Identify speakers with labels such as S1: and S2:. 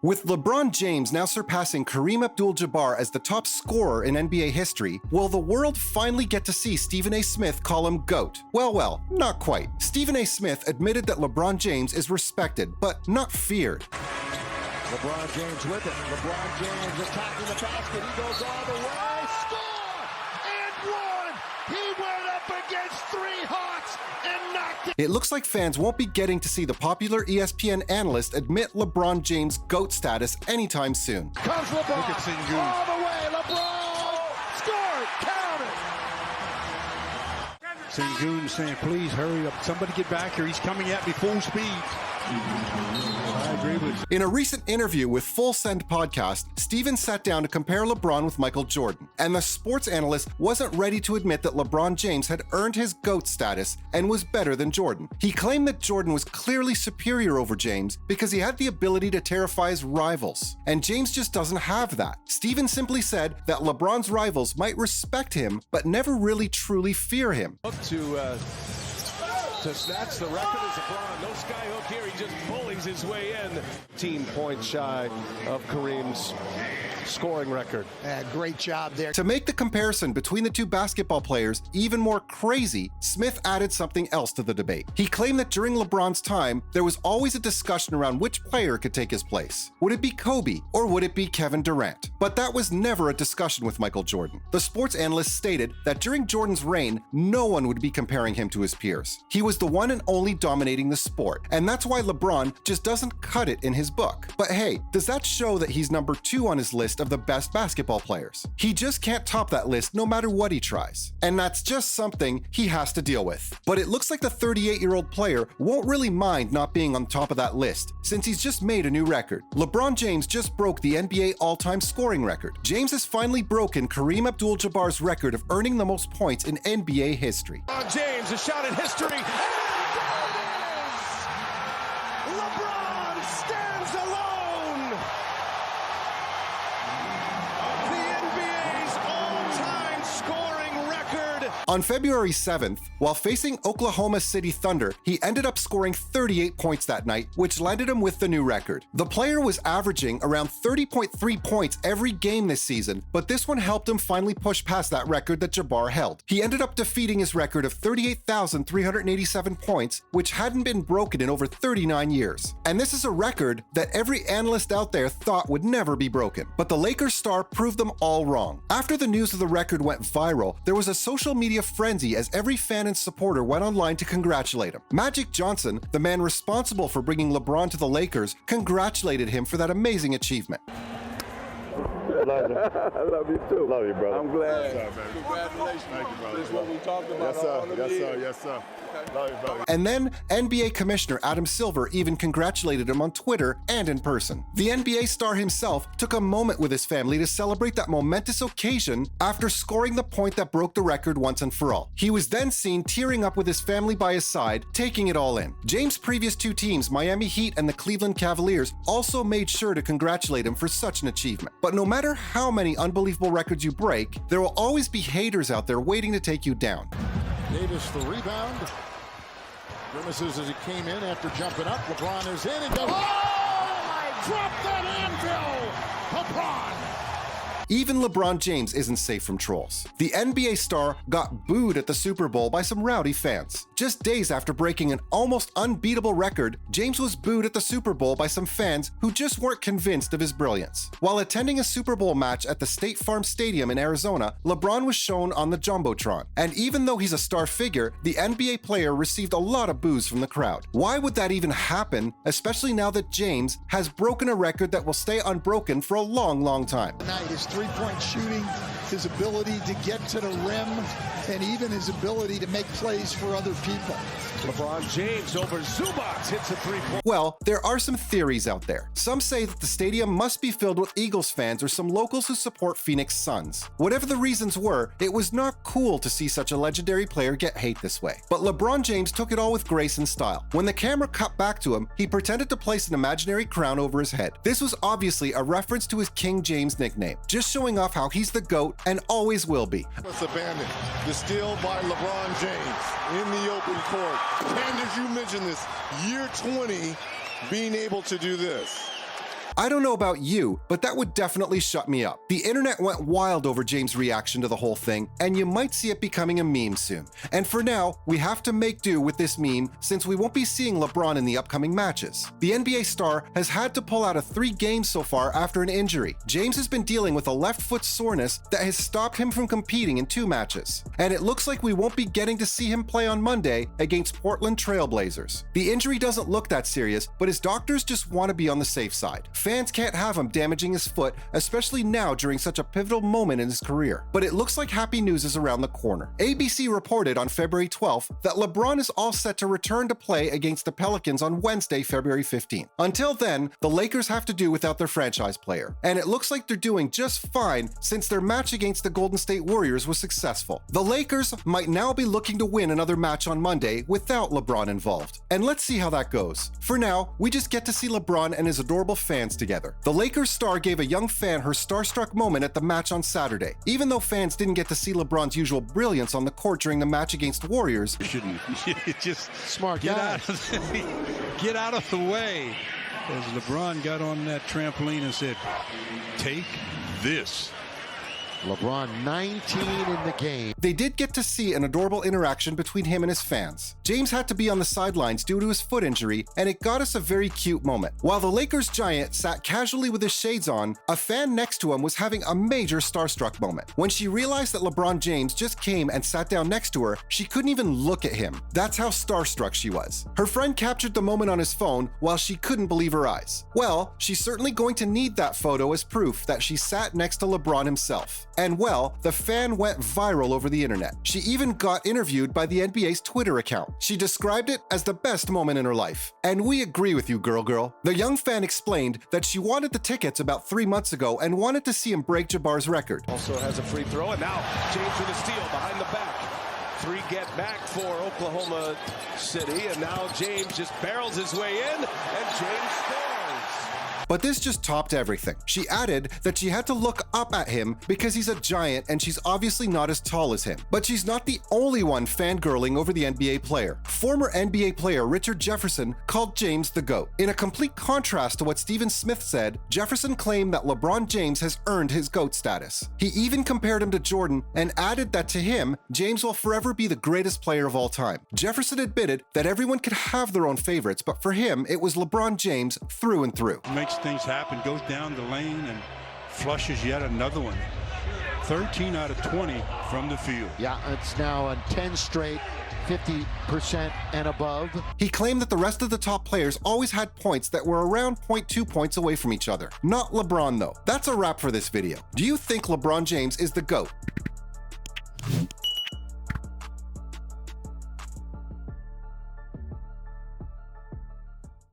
S1: With LeBron James now surpassing Kareem Abdul-Jabbar as the top scorer in NBA history, will the world finally get to see Stephen A. Smith call him GOAT? Well, not quite. Stephen A. Smith admitted that LeBron James is respected, but not feared.
S2: LeBron James with it. LeBron James attacking the basket. He goes all the way. Score! And one! He went up against three Hawks and knocked it.
S1: It looks like fans won't be getting to see the popular ESPN analyst admit LeBron James' GOAT status anytime soon.
S2: Comes LeBron.
S3: Look at Sengun.
S2: All the way. LeBron scored. Count it.
S3: Sengun saying, please hurry up. Somebody get back here. He's coming at me full speed. I agree with you.
S1: In a recent interview with Full Send podcast, Stephen sat down to compare LeBron with Michael Jordan, and the sports analyst wasn't ready to admit that LeBron James had earned his GOAT status and was better than Jordan. He claimed that Jordan was clearly superior over James because he had the ability to terrify his rivals, and James just doesn't have that. Stephen simply said that LeBron's rivals might respect him, but never really truly fear him.
S4: Look to snatch the record as LeBron. No skyhook here. He just bullies his way in. 18 points shy of Kareem's scoring record.
S2: Great job there.
S1: To make the comparison between the two basketball players even more crazy, Smith added something else to the debate. He claimed that during LeBron's time, there was always a discussion around which player could take his place. Would it be Kobe or would it be Kevin Durant? But that was never a discussion with Michael Jordan. The sports analyst stated that during Jordan's reign, no one would be comparing him to his peers. He was the one and only dominating the sport, and that's why LeBron just doesn't cut it in his book. But hey, does that show that he's number 2 on his list of the best basketball players? He just can't top that list no matter what he tries. And that's just something he has to deal with. But it looks like the 38-year-old player won't really mind not being on top of that list, since he's just made a new record. LeBron James just broke the NBA all-time scoring record. James has finally broken Kareem Abdul-Jabbar's record of earning the most points in NBA history.
S4: LeBron James, a shot at history.
S2: LeBron stands alone. The NBA's all-time scoring record.
S1: On February 7th, while facing Oklahoma City Thunder, he ended up scoring 38 points that night, which landed him with the new record. The player was averaging around 30.3 points every game this season, but this one helped him finally push past that record that Jabbar held. He ended up defeating his record of 38,387 points, which hadn't been broken in over 39 years. And this is a record that every analyst out there thought would never be broken. But the Lakers star proved them all wrong. After the news of the record went viral, there was a social media frenzy as every fan and supporter went online to congratulate him. Magic Johnson, the man responsible for bringing LeBron to the Lakers, congratulated him for that amazing achievement.
S5: Love you. I love you too. Love you, brother.
S6: I'm glad.
S5: What's up, man?
S6: Congratulations.
S5: Thank you, brother.
S6: This is what we talked about.
S5: Yes, sir.
S6: all the
S5: Yes,
S6: years.
S5: sir. Yes, sir. Love you, brother.
S1: And then NBA Commissioner Adam Silver even congratulated him on Twitter and in person. The NBA star himself took a moment with his family to celebrate that momentous occasion after scoring the point that broke the record once and for all. He was then seen tearing up with his family by his side, taking it all in. James' previous 2 teams, Miami Heat and the Cleveland Cavaliers, also made sure to congratulate him for such an achievement. But no matter how many unbelievable records you break, there will always be haters out there waiting to take you down.
S2: Davis the rebound. Grimaces as he came in after jumping up. LeBron is in and goes. Oh! Drop that anvil! LeBron!
S1: Even LeBron James isn't safe from trolls. The NBA star got booed at the Super Bowl by some rowdy fans. Just days after breaking an almost unbeatable record, James was booed at the Super Bowl by some fans who just weren't convinced of his brilliance. While attending a Super Bowl match at the State Farm Stadium in Arizona, LeBron was shown on the Jumbotron. And even though he's a star figure, the NBA player received a lot of boos from the crowd. Why would that even happen, especially now that James has broken a record that will stay unbroken for a long, long time?
S7: Tonight, his three-point shooting, his ability to get to the rim, and even his ability to make plays for other people.
S4: LeBron James over Zubac hits a 3-point.
S1: Well, there are some theories out there. Some say that the stadium must be filled with Eagles fans or some locals who support Phoenix Suns. Whatever the reasons were, it was not cool to see such a legendary player get hate this way. But LeBron James took it all with grace and style. When the camera cut back to him, he pretended to place an imaginary crown over his head. This was obviously a reference to his King James nickname, just showing off how he's the GOAT and always will be.
S5: Let's abandon. The steal by LeBron James in the open court. And as you mentioned this, year 20, being able to do this.
S1: I don't know about you, but that would definitely shut me up. The internet went wild over James' reaction to the whole thing, and you might see it becoming a meme soon. And for now, we have to make do with this meme since we won't be seeing LeBron in the upcoming matches. The NBA star has had to pull out of 3 games so far after an injury. James has been dealing with a left foot soreness that has stopped him from competing in 2 matches. And it looks like we won't be getting to see him play on Monday against Portland Trail Blazers. The injury doesn't look that serious, but his doctors just want to be on the safe side. Fans can't have him damaging his foot, especially now during such a pivotal moment in his career. But it looks like happy news is around the corner. ABC reported on February 12th that LeBron is all set to return to play against the Pelicans on Wednesday, February 15th. Until then, the Lakers have to do without their franchise player, and it looks like they're doing just fine since their match against the Golden State Warriors was successful. The Lakers might now be looking to win another match on Monday without LeBron involved, and let's see how that goes. For now, we just get to see LeBron and his adorable fans together. The Lakers star gave a young fan her starstruck moment at the match on Saturday. Even though fans didn't get to see LeBron's usual brilliance on the court during the match against Warriors,
S3: Shouldn't just
S7: Smart
S3: get
S7: guy.
S3: get out of the way. As LeBron got on that trampoline and said, "Take this."
S2: LeBron 19 in the game.
S1: they did get to see an adorable interaction between him and his fans. James had to be on the sidelines due to his foot injury, and it got us a very cute moment. While the Lakers giant sat casually with his shades on, a fan next to him was having a major starstruck moment. When she realized that LeBron James just came and sat down next to her, she couldn't even look at him. That's how starstruck she was. Her friend captured the moment on his phone while she couldn't believe her eyes. Well, she's certainly going to need that photo as proof that she sat next to LeBron himself. And well, the fan went viral over the internet. She even got interviewed by the NBA's Twitter account. She described it as the best moment in her life. And we agree with you, girl. The young fan explained that she wanted the tickets about 3 months ago and wanted to see him break Jabbar's record.
S4: Also has a free throw, and now James with a steal behind the back. 3 get back for Oklahoma City, and now James just barrels his way in, and James scores.
S1: But this just topped everything. She added that she had to look up at him because he's a giant and she's obviously not as tall as him. But she's not the only one fangirling over the NBA player. Former NBA player Richard Jefferson called James the GOAT. In a complete contrast to what Stephen Smith said, Jefferson claimed that LeBron James has earned his GOAT status. He even compared him to Jordan and added that to him, James will forever be the greatest player of all time. Jefferson admitted that everyone could have their own favorites, but for him, it was LeBron James through and through.
S3: Makes things happen, goes down the lane and flushes yet another one. 13 out of 20 from the field.
S2: Yeah, it's now on 10 straight, 50% and above.
S1: He claimed that the rest of the top players always had points that were around 0.2 points away from each other. Not LeBron though. That's a wrap for this video. Do you think LeBron James is the GOAT?